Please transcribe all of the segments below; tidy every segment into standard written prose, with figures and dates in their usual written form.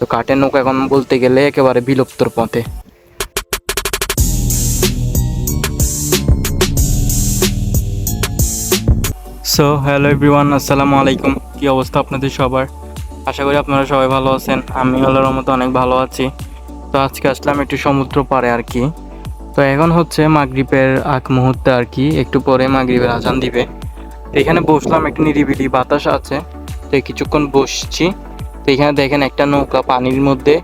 তো কাঠের নৌকা এখন বলতে গেলে একেবারে বিলুপ্তর পথে। সো হ্যালো এভরিওয়ান, আসসালামু আলাইকুম। কি অবস্থা আপনাদের সবার? আশা করি আপনারা সবাই ভালো আছেন। আমি আল্লাহর রহমতে অনেক ভালো আছি। তো আজকে আসলাম একটু সমুদ্র পাড়ে আর কি। তো এখন হচ্ছে মাগরিবের আগ মুহূর্তে আর কি, একটু পরে মাগরিবের আজান দিবে। তো এখানে বসলাম, একটু নিরিবিলি বাতাস আছে, তো কিছুক্ষণ বসছি। তো এখানে দেখেন একটা নৌকা পানির মধ্যে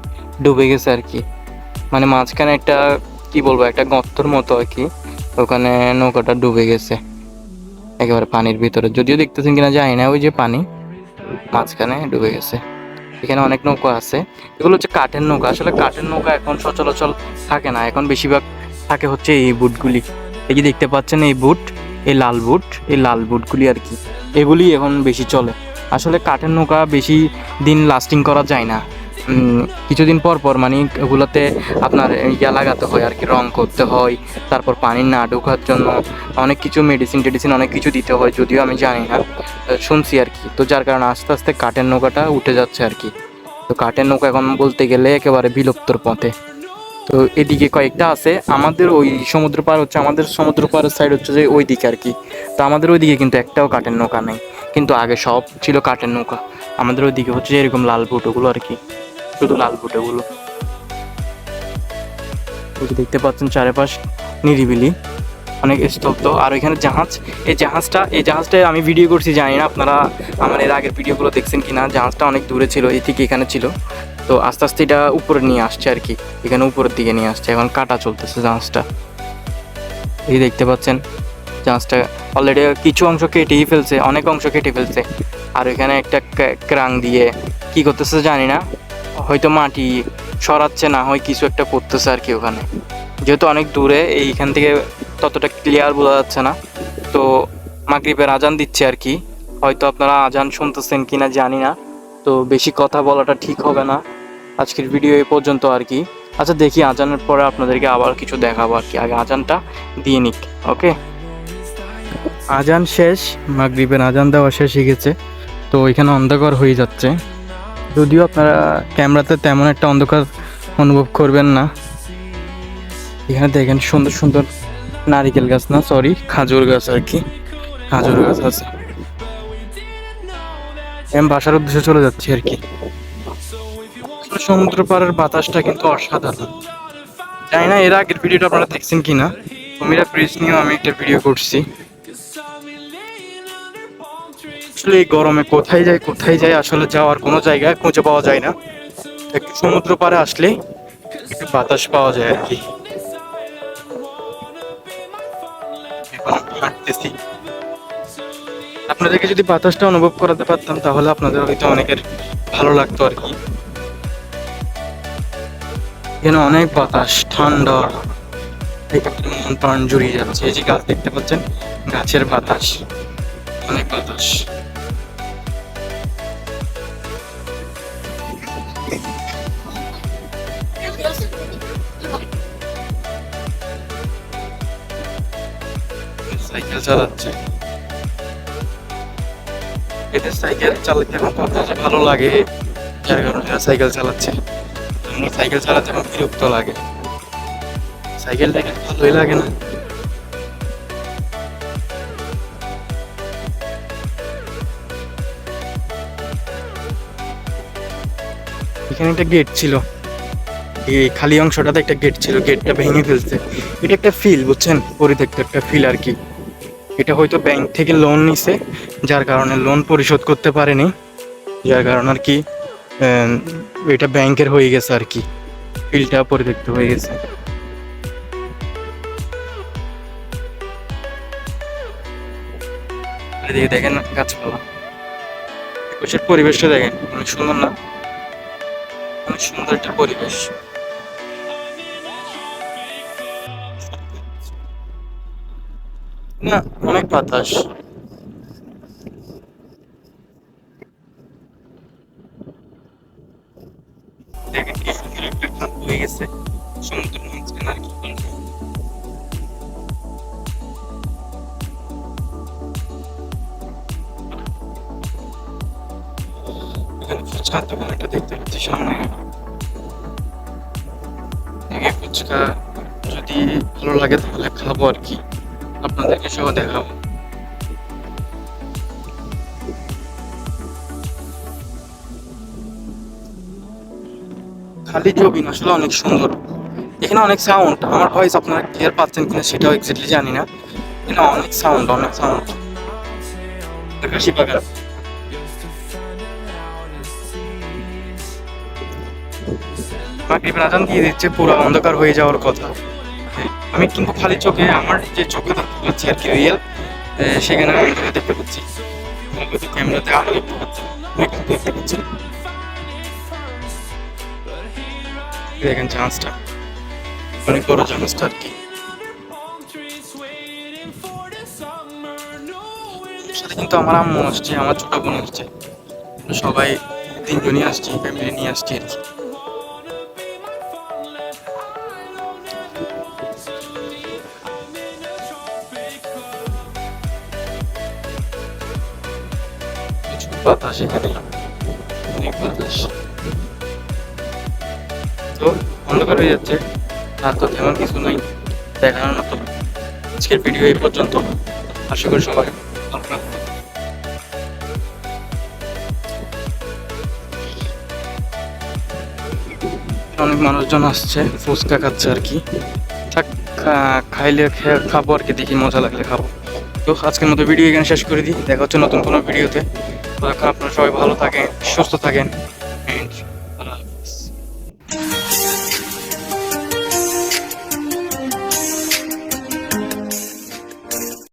ডুবে গেছে আর কি, মানে মাঝখানে একটা কি বলবো, একটা গর্তর মতো আর কি। ওখানে নৌকাটা ডুবে গেছে একেবারে পানির ভিতরে, যদিও দেখতেছেন কিনা জানি না, ওই যে পানি মাঝখানে ডুবে গেছে। এখানে অনেক নৌকা আছে, এগুলো হচ্ছে কাঠের নৌকা। আসলে কাঠের নৌকা এখন সচরাচর থাকে না, এখন বেশিরভাগ থাকে হচ্ছে এই বুটগুলি। এই যে দেখতে পাচ্ছেন এই বুট, এই লাল বুটগুলি আর কি, এগুলি এখন বেশি চলে। আসলে কাঠের নৌকা বেশি দিন লাস্টিং করা যায় না। কিছুদিন পর পর মানে ওগুলোতে আপনার ইয়া লাগাতে হয় আর কি, রং করতে হয়, তারপর পানি না ঢোকার জন্য অনেক কিছু মেডিসিন অনেক কিছু দিতে হয়, যদিও আমি জানি না, শুনছি আর কি। তো যার কারণে আস্তে আস্তে কাঠের নৌকাটা উঠে যাচ্ছে আর কি। তো কাঠের নৌকা এখন বলতে গেলে একেবারে বিলুপ্তর পথে। তো এদিকে কয়েকটা আছে, আমাদের ওই সমুদ্র পার হচ্ছে, আমাদের সমুদ্র পাড়ের সাইড হচ্ছে যে ওই দিকে আর কি। তো আমাদের ওই দিকে কিন্তু একটাও কাঠের নৌকা নেই, কিন্তু আগে সব ছিল কাঠের নৌকা। আমাদের ওই দিকে হচ্ছে এরকম লাল বুটোগুলো আর কি, শুধু লাল বুটোগুলো। ওই যে দেখতে পাচ্ছেন চারপাশ নিরিবিলি, অনেক স্তব্ধ। আর ওইখানে জাহাজ, এই জাহাজটা আমি ভিডিও করছি, জানি না আপনারা আমার এর আগের ভিডিওগুলো দেখছেন কিনা। জাহাজটা অনেক দূরে ছিল, এই থেকে এখানে ছিল। তো আস্তে আস্তে এটা উপরে নিয়ে আসছে আর কি, এখানে উপরের দিকে নিয়ে আসছে, এখন কাটা চলতেছে জাহাজটা। এই দেখতে পাচ্ছেন জাহাজটা অলরেডি কিছু অংশ কেটেই ফেলছে, অনেক অংশ কেটে ফেলছে। আর ওইখানে একটা ক্রাং দিয়ে কি করতেছে জানি না, হয়তো মাটি সরাচ্ছে, না হয় কিছু একটা করতেছে আর কি ওখানে, যেহেতু অনেক দূরে এইখান থেকে ততটা ক্লিয়ার বোঝা যাচ্ছে না। তো মাগরিবের আজান দিচ্ছে আর কি, হয়তো আপনারা আজান শুনতেছেন কিনা জানি না। তো বেশি কথা বলাটা ঠিক হবে না, আজকের ভিডিও এই পর্যন্ত আর কি। আচ্ছা দেখি আজানের পরে আপনাদেরকে আবার কিছু দেখাবো আর কি, আগে আজানটা দিয়ে নিক। ওকে, আজান শেষ, মাগরিবের আজান দেওয়া শেষ হয়ে গেছে। তো এখানে অন্ধকার হয়ে যাচ্ছে, যদিও আপনারা ক্যামেরাতে তেমন একটা অন্ধকার অনুভব করবেন না। এখানে দেখেন সুন্দর সুন্দর নারিকেল গাছ, না সরি খাজুর গাছ আর কি, খাজুর গাছ আছে। আমি বাসার উদ্দেশ্যে চলে যাচ্ছি আর কি। সমুদ্র পাড়ের বাতাসটা কিন্তু অসাধারণ। জানি না এর আগের ভিডিওটা আপনারা দেখছেন কিনা, কুমিরা ব্রিজ নিয়েও আমি একটা ভিডিও করছি। আসলে এই গরমে কোথায় যাই আসলে যাওয়ার কোনো জায়গা খুঁজে পাওয়া যায় না। একটু সমুদ্র পাড়ে আসলে একটু বাতাস পাওয়া যায় আর কি। এখন হাঁটতেছি, আপনাদেরকে যদি বাতাসটা অনুভব করাতে পারতাম তাহলে আপনাদের হয়তো অনেকের ভালো লাগতো আর কি। এখানে অনেক বাতাস, ঠান্ডা, মন প্রাণ জুড়িয়ে যাচ্ছে। এই যে গাছ দেখতে পাচ্ছেন, গাছের বাতাস, অনেক বাতাস। সাইকেল চালাচ্ছে, এদের সাইকেল চালাতে এখন ভালো লাগে, যার কারণে এরা সাইকেল চালাচ্ছে। আমার সাইকেল চালাতে আমার বিরক্ত লাগে, সাইকেলটা ভালোই লাগে না। এখানে একটা গেট ছিল, এই খালি অংশটাতে একটা গেট ছিল, গেটটা ভেঙে ফেলছে। এটা একটা ফিল, বুঝছেন, পরিত্যক্ত একটা ফিল আর কি। এটা হয়তো ব্যাংক থেকে লোন নিছে, যার কারণে লোন পরিশোধ করতে পারেনি, যার কারণে আর কি এটা ব্যাংকের হয়ে গেছে আর কি, ফিলটা পরিত্যক্ত হয়ে গেছে। এদিকে দেখেন গাছপালা, আশেপাশের পরিবেশটা দেখেন, অনেক সুন্দর না? অনেক সুন্দর একটা পরিবেশ। না, অনেক বাতাস। দেখেন কি সুন্দর একটা খাত হয়ে গেছে সমুদ্রের মাঝখানে আর কি। এখানে ছাদ দোকান একটা দেখতে পাচ্ছি সামনে। ফুচকা যদি ভালো লাগে তাহলে খাবো আর কি, আপনাদেরকে সহ দেখাবো। খালি জবিন আসলে অনেক সুন্দর। এখানে অনেক সাউন্ড, আমার ভয়েস আপনারা ক্লিয়ার পাচ্ছেন কিনা সেটাও এক্স্যাক্টলি জানি না। এখানে অনেক সাউন্ড, অনেক সাউন্ড। আকাশি বাগান, মাগরিবের আজান দিয়ে দিচ্ছে, পুরো অন্ধকার হয়ে যাওয়ার কথা। আমি কিন্তু খালি চোখে, আমার যে চোখে দেখতে পাচ্ছি আর কি রিয়েল, সেখানে আমি দেখতে পাচ্ছি। হয়তো ক্যামেরাতে আলো দেখতে পাচ্ছি, দেখতে পাচ্ছি। দেখেন চান্সটা, অনেক বড় চান্সটা আর কি। সাথে কিন্তু আমার আম্মু আসছে, আমার ছোট বোন আসছে, সবাই তিনজনই আসছি, ফ্যামিলি নিয়ে আসছি আর কি। প্রচুর বাতাস এখানে, অনেক বাতাস। তো অন্ধকার হয়ে যাচ্ছে, আর তো তেমন কিছু নাই দেখানোর মতো। আজকের ভিডিও এই পর্যন্ত, আশা করি সবাই ভালো থাকবে। অনেক মানুষজন আসছে, ফুচকা খাচ্ছে আর কি। থাক, খাইলে খাবো আর কি, দেখি মজা লাগলে খাবো। তো আজকের মতো ভিডিও এখানে শেষ করে দিই, দেখা হচ্ছে নতুন কোনো ভিডিওতে। ততক্ষণ আপনারা সবাই ভালো থাকেন, সুস্থ থাকেন।